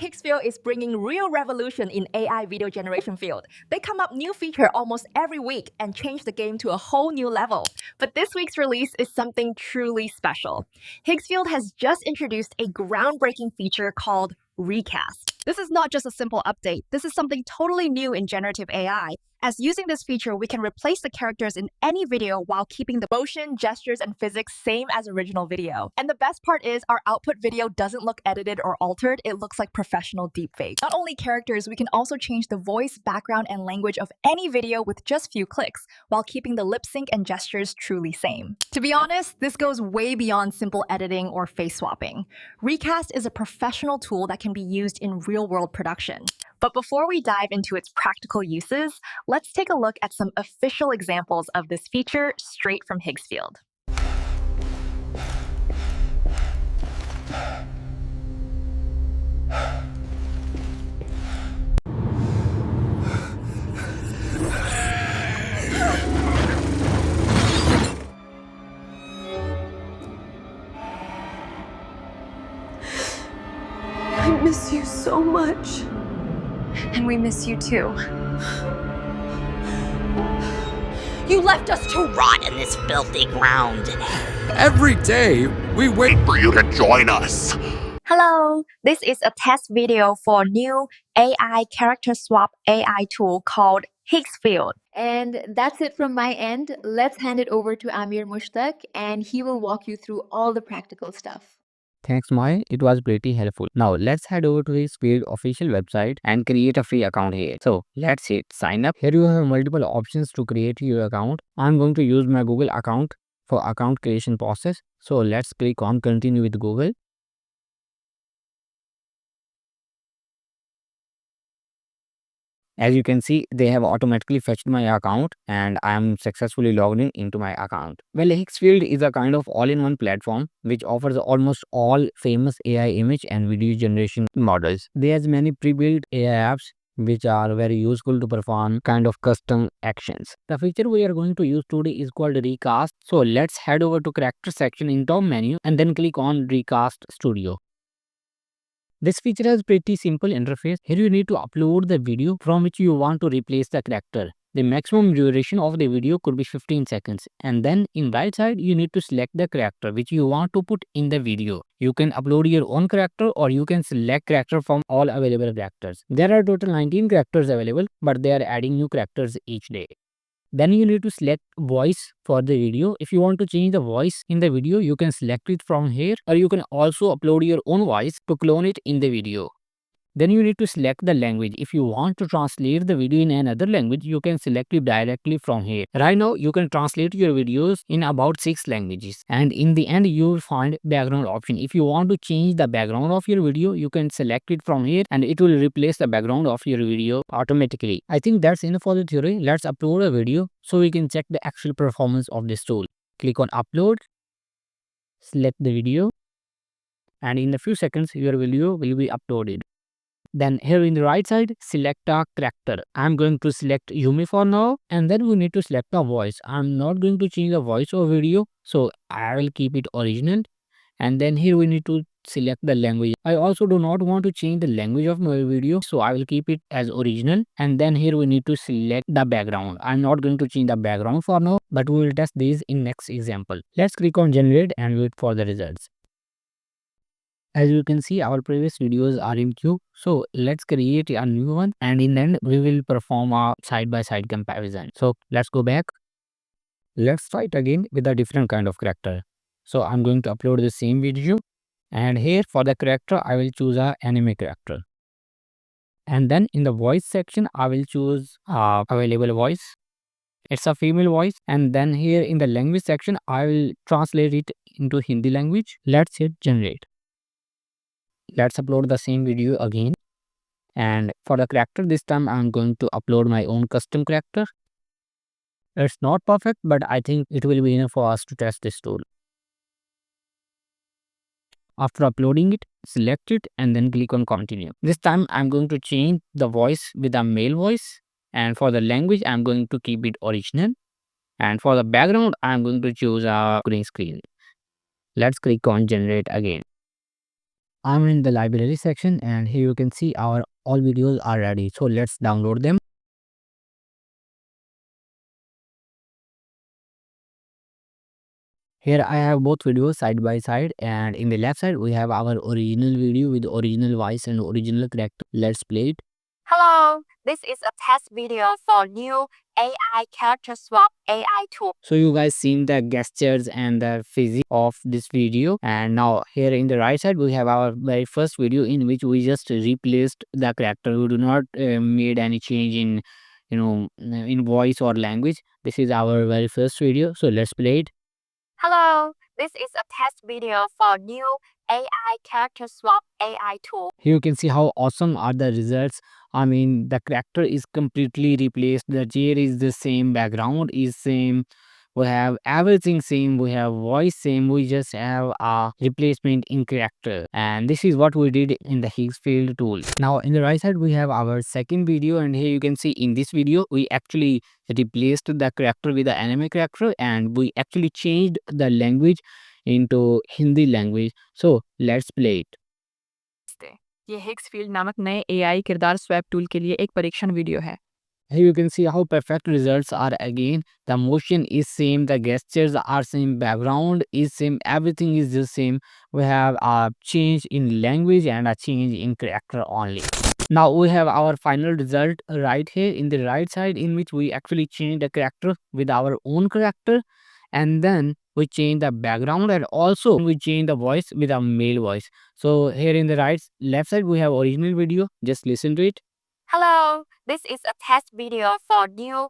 Higgsfield is bringing real revolution in AI video generation field. They come up new feature almost every week and change the game to a whole new level. But this week's release is something truly special. Higgsfield has just introduced a groundbreaking feature called Recast. This is not just a simple update. This is something totally new in generative AI. As using this feature, we can replace the characters in any video while keeping the motion, gestures, and physics same as original video. And the best part is our output video doesn't look edited or altered, it looks like professional deepfake. Not only characters, we can also change the voice, background, and language of any video with just few clicks, while keeping the lip sync and gestures truly same. To be honest, this goes way beyond simple editing or face swapping. Recast is a professional tool that can be used in real-world production. But before we dive into its practical uses, let's take a look at some official examples of this feature straight from Higgsfield. I miss you so much. And we miss you too. You left us to rot in this filthy ground. Every day, we wait for you to join us. Hello, this is a test video for new AI character swap AI tool called Higgsfield. And that's it from my end. Let's hand it over to Amir Mushtaq and he will walk you through all the practical stuff. Thanks, Mai. It was pretty helpful. Now, let's head over to Higgsfield official website and create a free account here. So, let's hit sign up. Here you have multiple options to create your account. I'm going to use my Google account for account creation process. So, let's click on continue with Google. As you can see, they have automatically fetched my account and I am successfully logged in into my account. Well, Higgsfield is a kind of all-in-one platform which offers almost all famous AI image and video generation models. There's many pre-built AI apps which are very useful to perform kind of custom actions. The feature we are going to use today is called Recast. So let's head over to character section in top menu and then click on Recast Studio. This feature has pretty simple interface. Here you need to upload the video from which you want to replace the character. The maximum duration of the video could be 15 seconds. And then in right side, you need to select the character which you want to put in the video. You can upload your own character or you can select character from all available characters. There are total 19 characters available, but they are adding new characters each day. Then you need to select voice for the video. If you want to change the voice in the video, you can select it from here, or you can also upload your own voice to clone it in the video. Then you need to select the language. If you want to translate the video in another language, you can select it directly from here. Right now, you can translate your videos in about 6 languages. And in the end, you will find background option. If you want to change the background of your video, you can select it from here and it will replace the background of your video automatically. I think that's enough for the theory. Let's upload a video so we can check the actual performance of this tool. Click on upload, select the video, and in a few seconds, your video will be uploaded. Then here in the right side, select a character. I'm going to select Yumi for now. And then we need to select a voice. I'm not going to change the voice or video. So I will keep it original. And then here we need to select the language. I also do not want to change the language of my video. So I will keep it as original. And then here we need to select the background. I'm not going to change the background for now. But we will test these in next example. Let's click on generate and wait for the results. As you can see, our previous videos are in queue. So let's create a new one and in the end we will perform a side-by-side comparison. So let's go back. Let's try it again with a different kind of character. So I'm going to upload the same video and here for the character I will choose a anime character. And then in the voice section I will choose available voice. It's a female voice. And then here in the language section I will translate it into Hindi language. Let's hit generate. Let's upload the same video again. And for the character, this time I'm going to upload my own custom character. It's not perfect, but I think it will be enough for us to test this tool. After uploading it, select it and then click on continue. This time I'm going to change the voice with a male voice. And for the language, I'm going to keep it original. And for the background, I'm going to choose a green screen. Let's click on generate again. I'm in the library section, and here you can see our all videos are ready. So let's download them. Here I have both videos side by side, and in the left side we have our original video with original voice and original character. Let's play it. Hello, this is a test video for new AI character swap AI tool. So you guys seen the gestures and the physics of this video, and now here in the right side we have our very first video in which we just replaced the character. We do not made any change in in voice or language. This is our very first video, so let's play it. Hello, this is a test video for new AI character swap AI tool. Here you can see how awesome are the results. I mean, the character is completely replaced. The chair is the same, background is same. We have everything same. We have voice same. We just have a replacement in character. And this is what we did in the Higgsfield tool. Now in the right side, we have our second video. And here you can see in this video, we actually replaced the character with the anime character. And we actually changed the language into Hindi language. So let's play it. ये हिग्सफील्ड नामक नए AI किरदार swap tool के लिए एक परीक्षण video है। Here you can see how perfect results are again. The motion is same, the gestures are same, background is same, everything is the same. We have a change in language and a change in character only. Now we have our final result right here in the right side, in which we actually change the character with our own character, and then we change the background, and also we change the voice with a male voice. So here in the left side we have original video. Just listen to it. Hello, this is a test video for new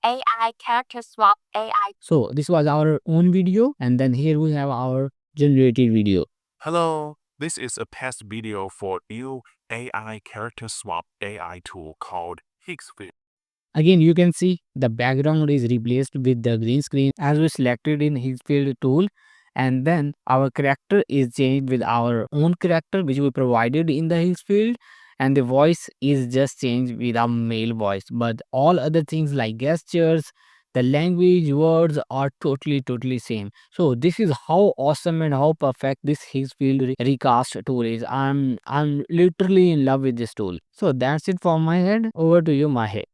AI character swap AI. So this was our own video, and then here we have our generated video. Hello, this is a test video for new AI character swap AI tool called Higgsfield. Again, you can see the background is replaced with the green screen as we selected in Higgsfield tool, and then our character is changed with our own character which we provided in the Higgsfield, and the voice is just changed with a male voice, but all other things like gestures, the language, words are totally same. So this is how awesome and how perfect this Higgsfield Recast tool is. I'm literally in love with this tool. So that's it from my head. Over to you, Mahe.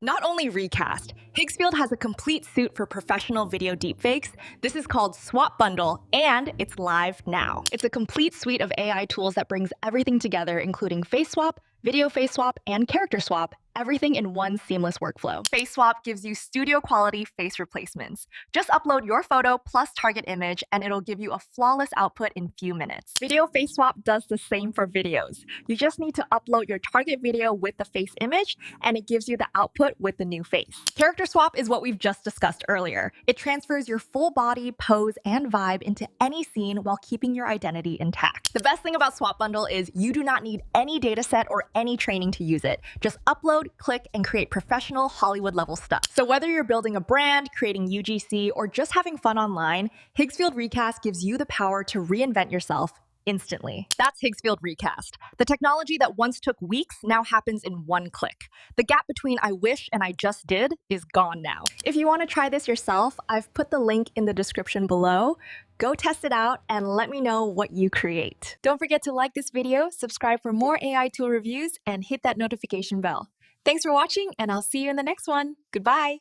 Not only Recast, Higgsfield has a complete suite for professional video deepfakes. This is called Swap Bundle, and it's live now. It's a complete suite of AI tools that brings everything together, including face swap, video face swap, and character swap, everything in one seamless workflow. Face swap gives you studio quality face replacements. Just upload your photo plus target image, and it'll give you a flawless output in few minutes. Video face swap does the same for videos. You just need to upload your target video with the face image, and it gives you the output with the new face. Character swap is what we've just discussed earlier. It transfers your full body, pose, and vibe into any scene while keeping your identity intact. The best thing about Swap Bundle is you do not need any dataset or any training to use it. Just upload, click, and create professional Hollywood level stuff. So whether you're building a brand, creating UGC, or just having fun online, Higgsfield Recast gives you the power to reinvent yourself instantly. That's Higgsfield Recast. The technology that once took weeks now happens in one click. The gap between I wish and I just did is gone now. If you want to try this yourself, I've put the link in the description below. Go test it out and let me know what you create. Don't forget to like this video, subscribe for more AI tool reviews, and hit that notification bell. Thanks for watching, and I'll see you in the next one. Goodbye.